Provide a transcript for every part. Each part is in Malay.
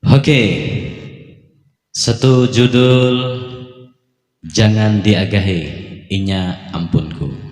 Oke, satu judul Jangan Diagahi, Inya Ampunku.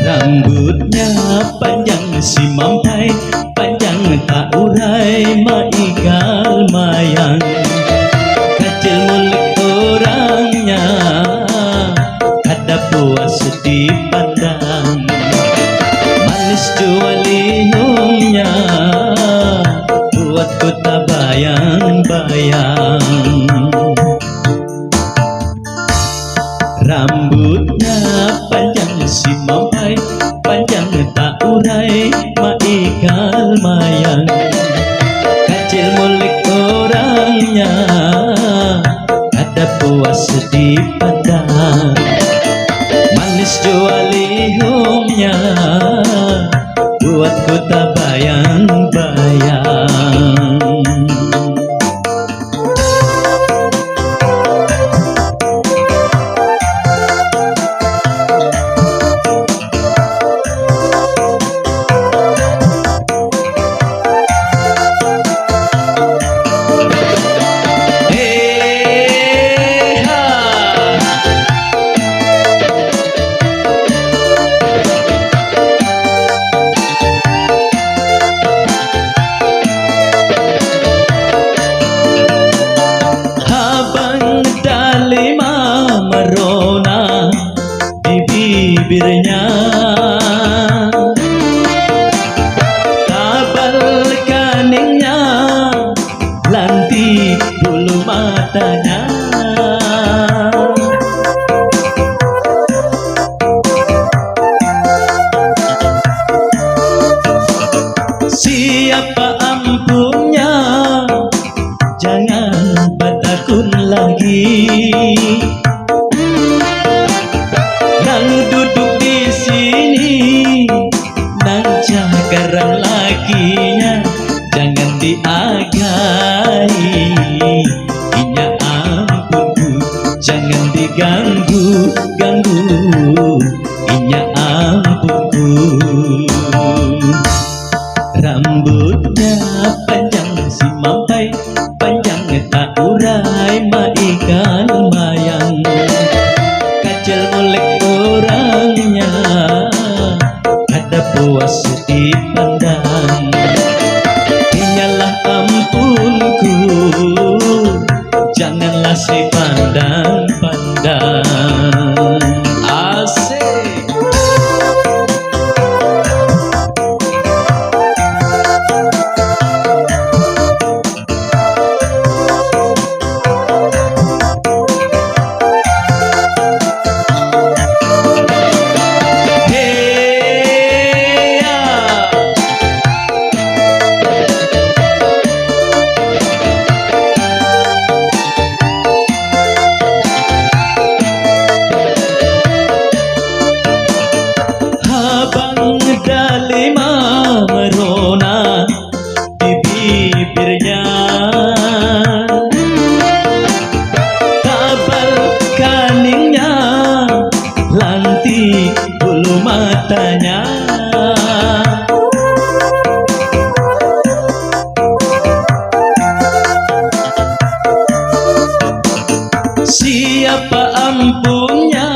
Rambutnya panjang si mampai, panjang tak urai maigal mayang. Kecil mulut orangnya, kada puas dipandang. Manis jua linumnya, buatku tak bayang-bayang. Rambutnya panjang si mampai, panjang tak urai maigal mayang. Kecil mulik orangnya, kada puas dipandang. Manis jua lihumnya, buatku tak bayang-bayang. Merona di bibirnya, tabal kaningnya, lanti bulu matanya. Siapa ampunnya, jangan bertakun lagi. Nang duduk di sini, nang jagaran lakinya, jangan diagahi. Inya ampunku, jangan diganggu-ganggu. Inya ampunku. Rambutnya panjang si mampai, panjang tak urai maigal mayang. Kecil mulik orangnya, kada puas dipandang. Inyalah ampunku, janganlah si pandang-pandang. Asik. Dalima merona di bibirnya, tabal kaningnya, lanti bulu matanya. Siapa ampunnya,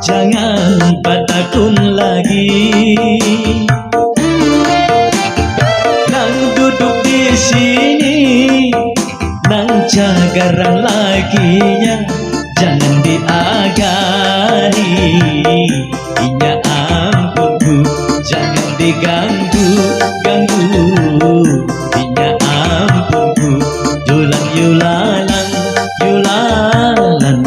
jangan bertakun lagi. Nang duduk di sini, nang jagaran lakinya, jangan diagahi. Inya ampunku, jangan diganggu-ganggu. Inya ampunku, yulang yulalan yulalan.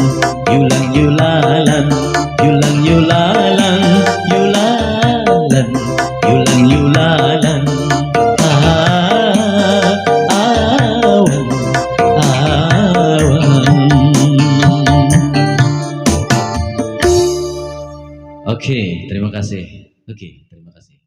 Oke, terima kasih. Oke, terima kasih.